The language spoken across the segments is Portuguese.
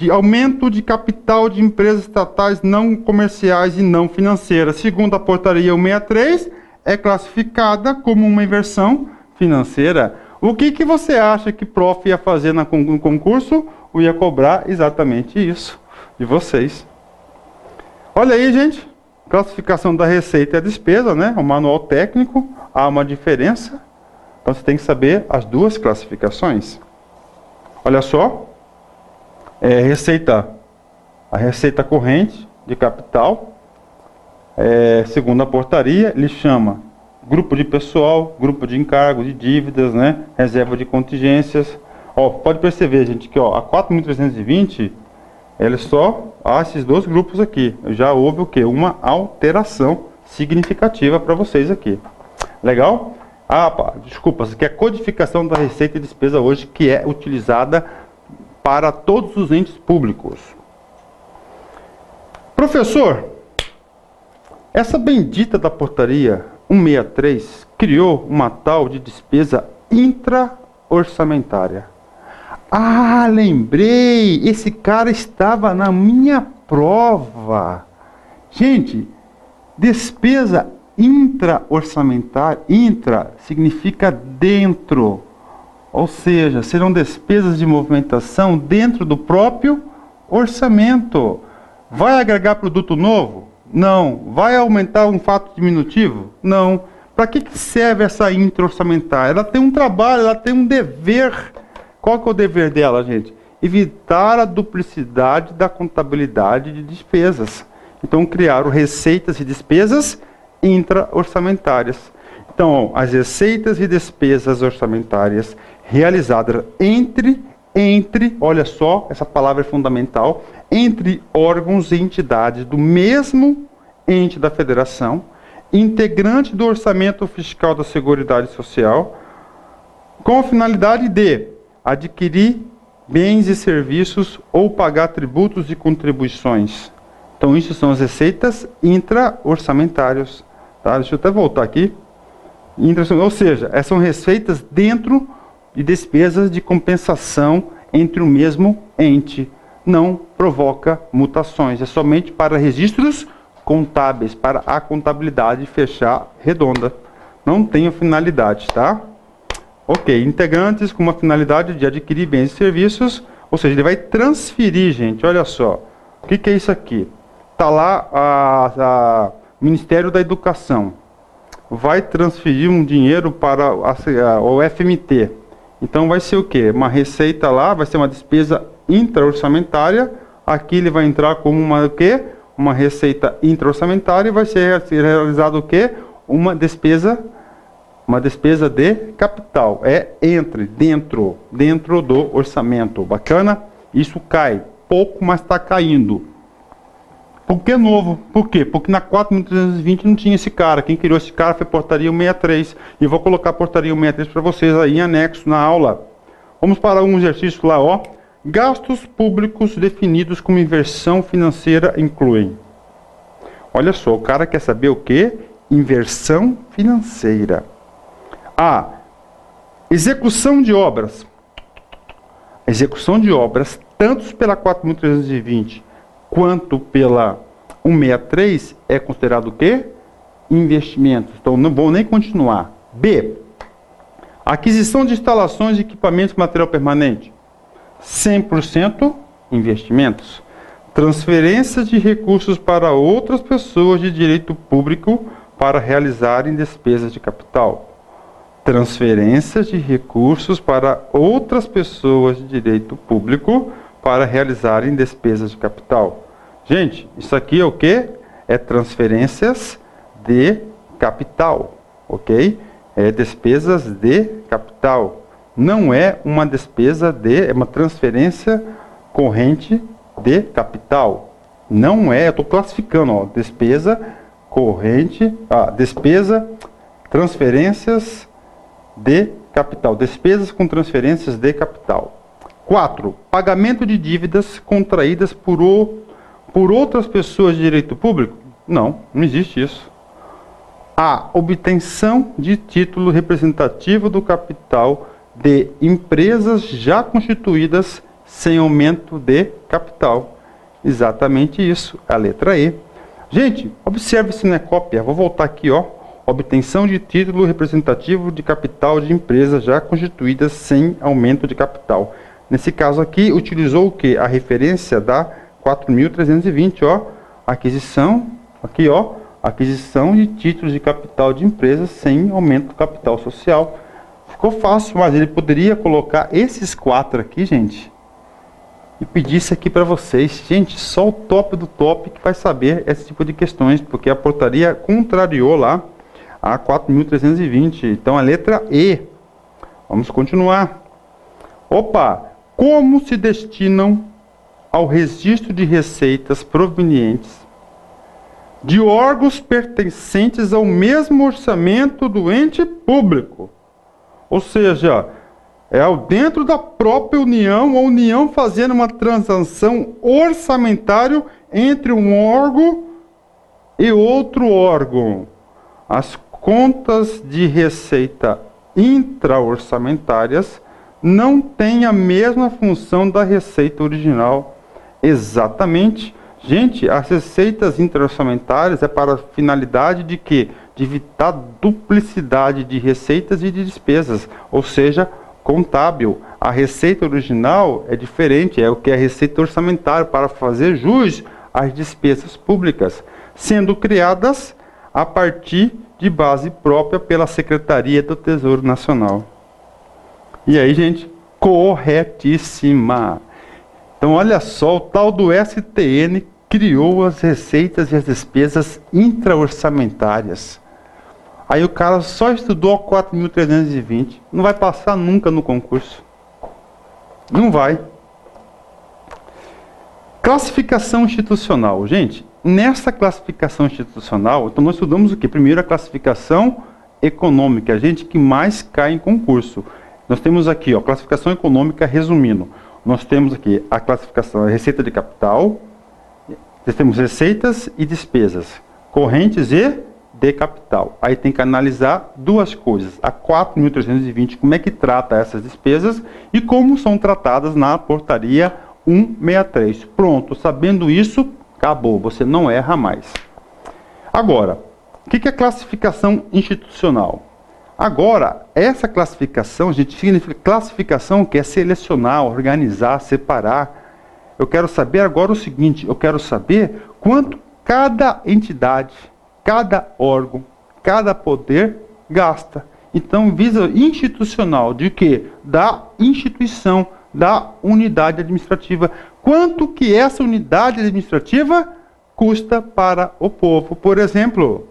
de aumento de capital de empresas estatais não comerciais e não financeiras. Segundo a portaria 163, é classificada como uma inversão financeira. O que você acha que o prof ia fazer no concurso? Eu ia cobrar exatamente isso de vocês. Olha aí, gente. Classificação da receita e a despesa, né? O manual técnico. Há uma diferença. Então você tem que saber as duas classificações. Olha só. A receita corrente de capital. Segundo a portaria, ele chama grupo de pessoal, grupo de encargo, de dívidas, né? Reserva de contingências. Ó, pode perceber, gente, que ó, a 4.320, ela só há esses dois grupos aqui. Já houve o quê? Uma alteração significativa para vocês aqui. Legal? Desculpa, isso aqui é a codificação da receita e despesa hoje, que é utilizada para todos os entes públicos. Professor, essa bendita da portaria 163 criou uma tal de despesa intra-orçamentária. Ah, lembrei! Esse cara estava na minha prova. Gente, despesa intra-orçamentária, intra significa dentro. Ou seja, serão despesas de movimentação dentro do próprio orçamento. Vai agregar produto novo? Não. Vai aumentar um fato diminutivo? Não. Para que serve essa intra-orçamentária? Ela tem um trabalho, ela tem um dever. Qual que é o dever dela, gente? Evitar a duplicidade da contabilidade de despesas. Então, criaram receitas e despesas intra-orçamentárias. Então, as receitas e despesas orçamentárias realizadas entre, olha só, essa palavra é fundamental, entre órgãos e entidades do mesmo ente da federação, integrante do orçamento fiscal da Seguridade Social, com a finalidade de adquirir bens e serviços ou pagar tributos e contribuições. Então, isso são as receitas intra-orçamentárias. Tá? Deixa eu até voltar aqui. Ou seja, essas são receitas dentro de despesas de compensação entre o mesmo ente. Não provoca mutações. É somente para registros contábeis, para a contabilidade fechar redonda. Não tem finalidade, tá? Ok, integrantes com uma finalidade de adquirir bens e serviços, ou seja, ele vai transferir, gente, olha só. O que é isso aqui? Está lá o Ministério da Educação. Vai transferir um dinheiro para o FMT. Então vai ser o quê? Uma receita lá, vai ser uma despesa intra-orçamentária. Aqui ele vai entrar como uma, o quê? Uma receita intra-orçamentária e vai ser realizado o quê? Uma despesa de capital. Dentro do orçamento. Bacana? Isso cai. Pouco, mas está caindo. Por que novo? Por quê? Porque na 4.320 não tinha esse cara. Quem criou esse cara foi a portaria 163. E vou colocar a portaria 163 para vocês aí em anexo na aula. Vamos para um exercício lá, ó. Gastos públicos definidos como inversão financeira incluem. Olha só, o cara quer saber o quê? Inversão financeira. A. Execução de obras. Execução de obras, tanto pela 4.320 quanto pela 163, é considerado o quê? Investimentos. Então, não vou nem continuar. B. Aquisição de instalações, equipamentos, material permanente. 100% investimentos. Transferências de recursos para outras pessoas de direito público para realizarem despesas de capital. Transferências de recursos para outras pessoas de direito público para realizarem despesas de capital. Gente, isso aqui é o quê? É transferências de capital, ok? É despesas de capital. Não é uma despesa é uma transferência corrente de capital. Não é, eu estou classificando, ó, despesa corrente, transferências de capital. Despesas com transferências de capital. 4. Pagamento de dívidas contraídas por outras pessoas de direito público? Não existe isso. A. Obtenção de título representativo do capital de empresas já constituídas sem aumento de capital. Exatamente isso, a letra E. Gente, observe se não é cópia. Vou voltar aqui, ó. Obtenção de título representativo de capital de empresas já constituídas sem aumento de capital. Nesse caso aqui, utilizou o que? A referência da 4.320, ó. Aquisição, aqui, ó. Aquisição de títulos de capital de empresas sem aumento do capital social. Ficou fácil, mas ele poderia colocar esses 4 aqui, gente, e pedir isso aqui para vocês. Gente, só o top do top que vai saber esse tipo de questões, porque a portaria contrariou lá a 4.320. Então, a letra E. Vamos continuar. Opa! Como se destinam ao registro de receitas provenientes de órgãos pertencentes ao mesmo orçamento do ente público? Ou seja, é dentro da própria União, a União fazendo uma transação orçamentária entre um órgão e outro órgão. As contas de receita intra-orçamentárias não têm a mesma função da receita original. Exatamente. Gente, as receitas intra-orçamentárias é para a finalidade de quê? De evitar duplicidade de receitas e de despesas, ou seja, contábil. A receita original é diferente, é o que é a receita orçamentária, para fazer jus às despesas públicas, sendo criadas a partir de base própria pela Secretaria do Tesouro Nacional. E aí, gente, corretíssima. Então, olha só, o tal do STN criou as receitas e as despesas intra-orçamentárias. Aí o cara só estudou a 4.320. Não vai passar nunca no concurso. Não vai. Classificação institucional. Gente, nessa classificação institucional, então nós estudamos o quê? Primeiro a classificação econômica, gente, que mais cai em concurso. Nós temos aqui, ó, classificação econômica, resumindo. Nós temos aqui a classificação, a receita de capital. Nós temos receitas e despesas, correntes e de capital. Aí tem que analisar duas coisas. A 4.320, como é que trata essas despesas e como são tratadas na portaria 163. Pronto, sabendo isso, acabou, você não erra mais. Agora, o que é classificação institucional? Agora, essa classificação, gente, significa classificação que é selecionar, organizar, separar. Eu quero saber agora o seguinte, eu quero saber quanto cada entidade, cada órgão, cada poder gasta. Então, visa institucional de quê? Da instituição, da unidade administrativa. Quanto que essa unidade administrativa custa para o povo? Por exemplo,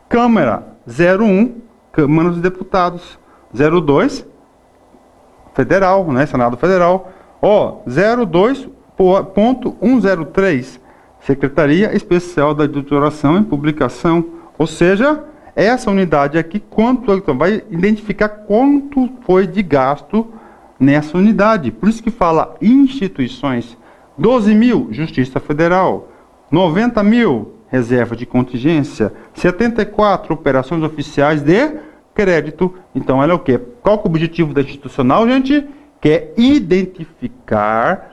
Câmara 01, Câmara dos Deputados. 02, Federal, né? Senado Federal. Ó, 02.103, Secretaria Especial da Editoração e Publicação. Ou seja, essa unidade aqui, quanto então, vai identificar quanto foi de gasto nessa unidade. Por isso que fala instituições. 12 mil, Justiça Federal. 90 mil, reserva de contingência. 74, operações oficiais de crédito. Então, ela é o quê? Qual que é o objetivo da institucional, gente? Que é identificar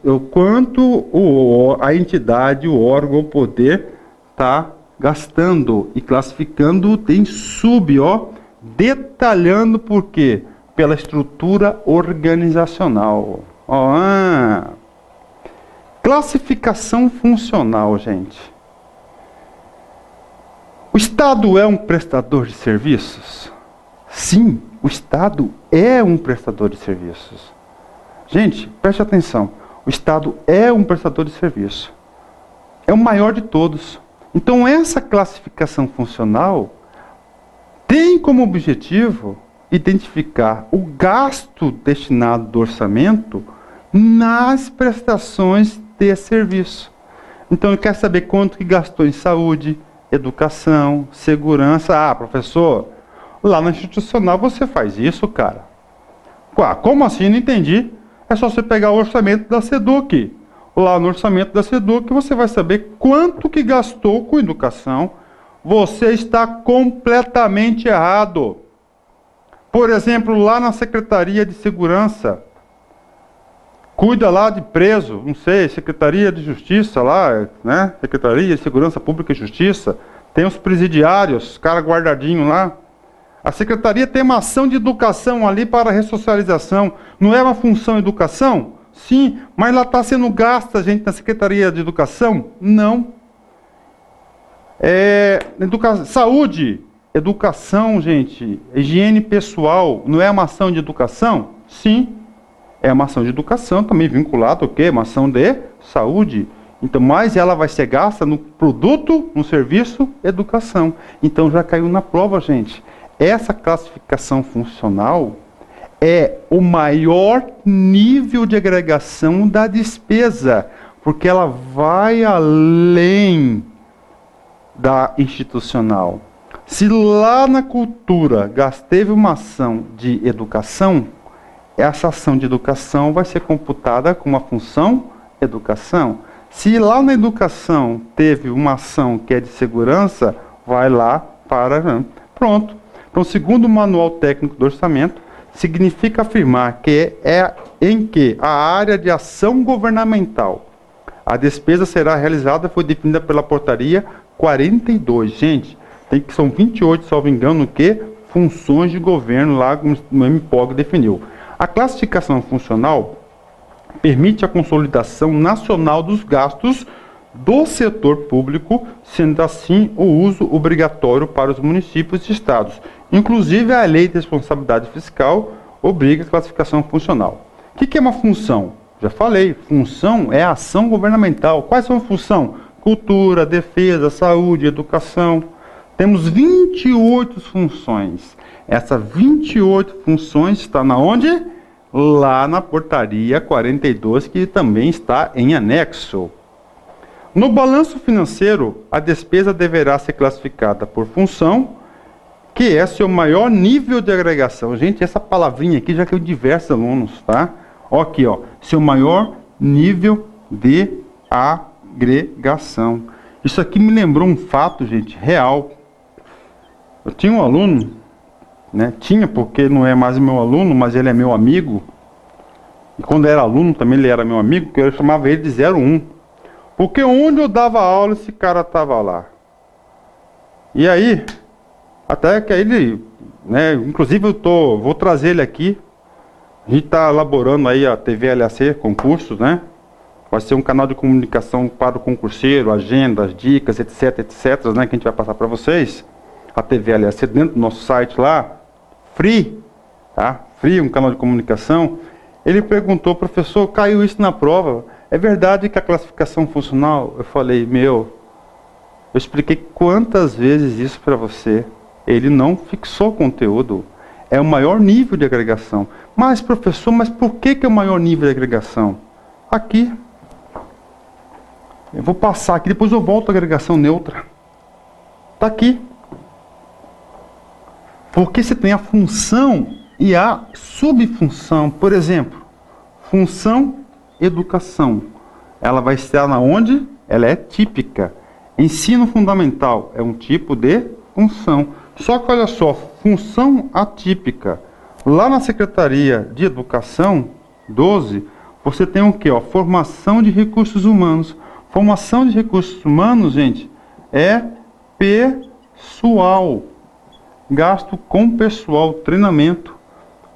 o quanto a entidade, o órgão, o poder está gastando e classificando, tem detalhando por quê? Pela estrutura organizacional. Classificação funcional, gente. O Estado é um prestador de serviços? Sim, o Estado é um prestador de serviços. Gente, preste atenção. O Estado é um prestador de serviço. É o maior de todos. Então, essa classificação funcional tem como objetivo identificar o gasto destinado do orçamento nas prestações de serviço. Então, ele quer saber quanto que gastou em saúde, educação, segurança. Ah, professor, lá na institucional você faz isso, cara. Como assim? Não entendi. É só você pegar o orçamento da SEDUC. Lá no orçamento da SEDUC você vai saber quanto que gastou com educação. Você está completamente errado. Por exemplo, lá na Secretaria de Segurança, cuida lá de preso, não sei, Secretaria de Justiça lá, né? Secretaria de Segurança Pública e Justiça, tem os presidiários, cara guardadinho lá. A Secretaria tem uma ação de educação ali para ressocialização. Não é uma função educação? Sim, mas lá está sendo gasta, gente, na Secretaria de Educação? Não. Saúde, educação, gente, higiene pessoal, não é uma ação de educação? Sim, é uma ação de educação, também vinculada ao quê? Uma ação de saúde. Então, mas ela vai ser gasta no produto, no serviço, educação. Então já caiu na prova, gente. Essa classificação funcional é o maior nível de agregação da despesa, porque ela vai além da institucional. Se lá na cultura teve uma ação de educação, essa ação de educação vai ser computada com uma função educação. Se lá na educação teve uma ação que é de segurança, vai lá para... Pronto. Então, segundo o Manual Técnico do Orçamento, significa afirmar que em que a área de ação governamental a despesa será realizada foi definida pela portaria 42. Gente, são 28, salvo engano, que funções de governo lá no MPOG definiu. A classificação funcional permite a consolidação nacional dos gastos do setor público, sendo assim o uso obrigatório para os municípios e estados. Inclusive, a Lei de Responsabilidade Fiscal obriga a classificação funcional. O que é uma função? Já falei, função é a ação governamental. Quais são as funções? Cultura, defesa, saúde, educação. Temos 28 funções. Essas 28 funções estão na onde? Lá na portaria 42, que também está em anexo. No balanço financeiro, a despesa deverá ser classificada por função, que é seu maior nível de agregação. Gente, essa palavrinha aqui já caiu diversos alunos, tá? Ó, aqui, ó, seu maior nível de agregação. Isso aqui me lembrou um fato, gente, real. Eu tinha um aluno, né? Tinha, porque não é mais meu aluno, mas ele é meu amigo. E quando era aluno também ele era meu amigo, que eu chamava ele de 01. Porque onde eu dava aula, esse cara estava lá. E aí, até que ele, né, inclusive vou trazer ele aqui. A gente está elaborando aí a TV LAC, concursos, né? Vai ser um canal de comunicação para o concurseiro, agendas, dicas, etc, etc, né? Que a gente vai passar para vocês. A TV LAC dentro do nosso site lá, free, tá? Free, um canal de comunicação. Ele perguntou, professor, caiu isso na prova? É verdade que a classificação funcional? Eu falei, eu expliquei quantas vezes isso para você. Ele não fixou conteúdo. É o maior nível de agregação. Mas, professor, mas por que é o maior nível de agregação? Aqui. Eu vou passar aqui, depois eu volto à agregação neutra. Está aqui. Porque você tem a função e a subfunção. Por exemplo, função educação. Ela vai estar na onde? Ela é típica. Ensino fundamental é um tipo de função. Só que olha só, função atípica. Lá na Secretaria de Educação 12, você tem o quê? Ó, formação de recursos humanos. Formação de recursos humanos, gente, é pessoal. Gasto com pessoal, treinamento.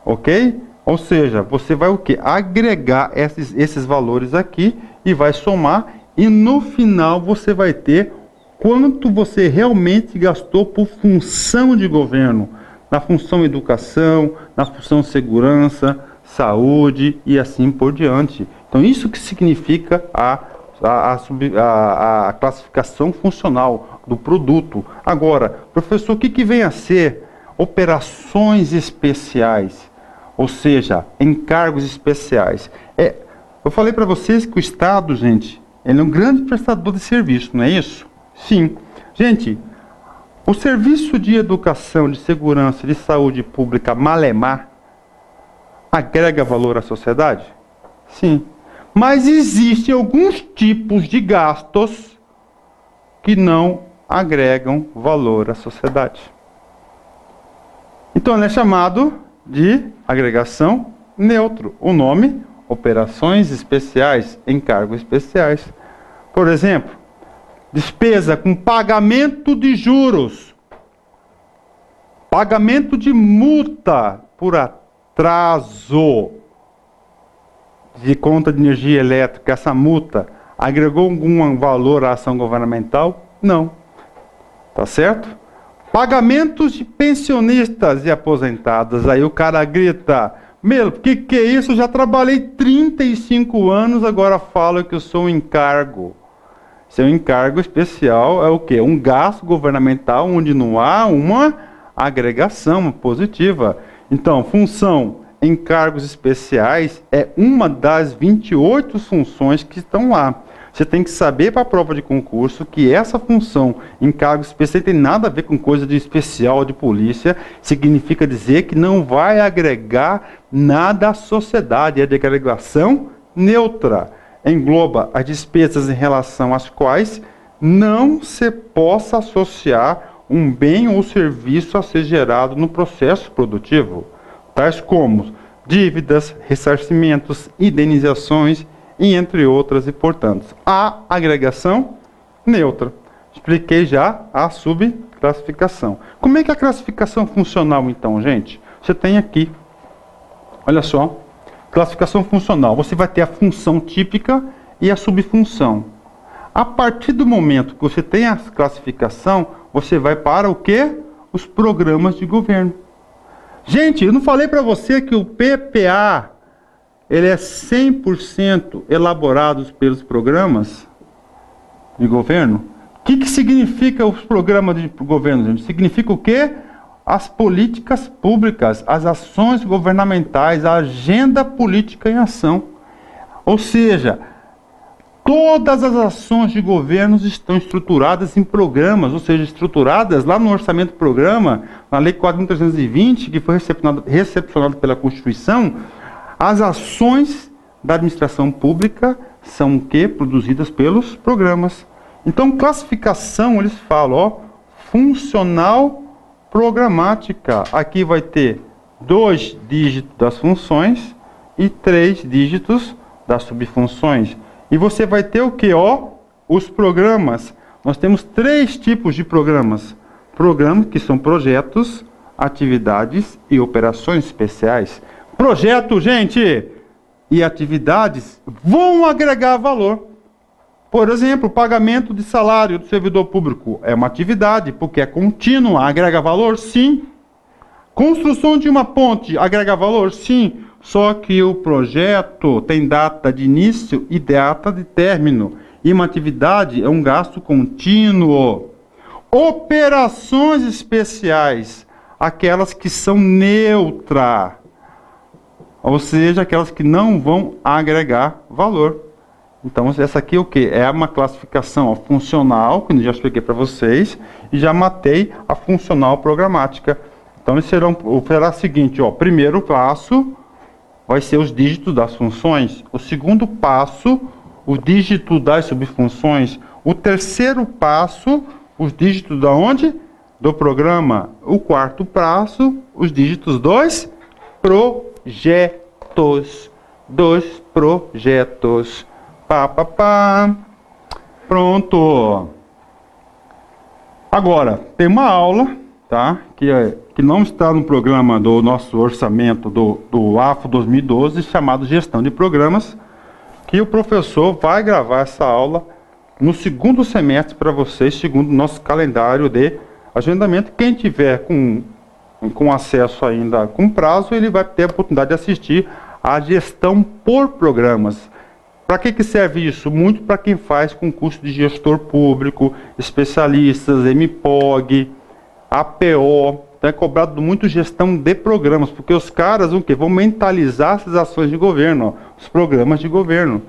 Ok? Ou seja, você vai o quê? Agregar esses valores aqui e vai somar. E no final você vai ter quanto você realmente gastou por função de governo. Na função educação, na função segurança, saúde e assim por diante. Então isso que significa a classificação funcional do produto. Agora, professor, o que vem a ser operações especiais? Ou seja, encargos especiais. Eu falei para vocês que o Estado, gente, ele é um grande prestador de serviço, não é isso? Sim. Gente, o Serviço de Educação, de Segurança e de Saúde Pública, Malemar, agrega valor à sociedade? Sim. Mas existem alguns tipos de gastos que não agregam valor à sociedade. Então, ele é chamado de agregação neutro. O nome operações especiais, encargos especiais. Por exemplo, despesa com pagamento de juros, pagamento de multa por atraso de conta de energia elétrica. Essa multa agregou algum valor à ação governamental? Não. Tá certo? Pagamentos de pensionistas e aposentados. Aí o cara grita: meu, que é isso? Eu já trabalhei 35 anos, agora falo que eu sou um encargo. Seu encargo especial é o quê? Um gasto governamental onde não há uma agregação positiva. Então, função encargos especiais é uma das 28 funções que estão lá. Você tem que saber para a prova de concurso que essa função, encargo especial, tem nada a ver com coisa de especial de polícia. Significa dizer que não vai agregar nada à sociedade. É de agregação neutra. Engloba as despesas em relação às quais não se possa associar um bem ou serviço a ser gerado no processo produtivo, tais como dívidas, ressarcimentos, indenizações, e entre outras, e portanto, a agregação neutra. Expliquei já a subclassificação. Como é que é a classificação funcional, então, gente? Você tem aqui, olha só, classificação funcional. Você vai ter a função típica e a subfunção. A partir do momento que você tem a classificação, você vai para o quê? Os programas de governo. Gente, eu não falei para você que o PPA ele é 100% elaborado pelos programas de governo? O que significa os programas de governo, gente? Significa o quê? As políticas públicas, as ações governamentais, a agenda política em ação. Ou seja, todas as ações de governos estão estruturadas em programas, ou seja, estruturadas lá no orçamento do programa, na Lei 4.320, que foi recepcionado pela Constituição. As ações da administração pública são o quê? Produzidas pelos programas. Então, classificação, eles falam, ó, funcional programática. Aqui vai ter 2 dígitos das funções e 3 dígitos das subfunções. E você vai ter o que, ó? Os programas. Nós temos 3 tipos de programas. Programas que são projetos, atividades e operações especiais. Projeto, gente, e atividades vão agregar valor. Por exemplo, pagamento de salário do servidor público é uma atividade, porque é contínua, agrega valor? Sim. Construção de uma ponte agrega valor? Sim. Só que o projeto tem data de início e data de término. E uma atividade é um gasto contínuo. Operações especiais, aquelas que são neutras. Ou seja, aquelas que não vão agregar valor. Então, essa aqui é o que? É uma classificação funcional, que eu já expliquei para vocês, e já matei a funcional programática. Então, eles será o seguinte, ó, primeiro passo vai ser os dígitos das funções. O segundo passo, o dígito das subfunções. O terceiro passo, os dígitos da onde? Do programa. O quarto passo, os dígitos dos projetos. Dos projetos. Pronto. Agora, tem uma aula, tá? Que não está no programa do nosso orçamento do AFO 2012, chamado Gestão de Programas, que o professor vai gravar essa aula no segundo semestre para vocês, segundo o nosso calendário de agendamento. Quem tiver com acesso ainda com prazo, ele vai ter a oportunidade de assistir a gestão por programas. Para que serve isso? Muito para quem faz concurso de gestor público, especialistas, MPOG, APO. Então é cobrado muito gestão de programas, porque os caras vão mentalizar essas ações de governo, ó, os programas de governo.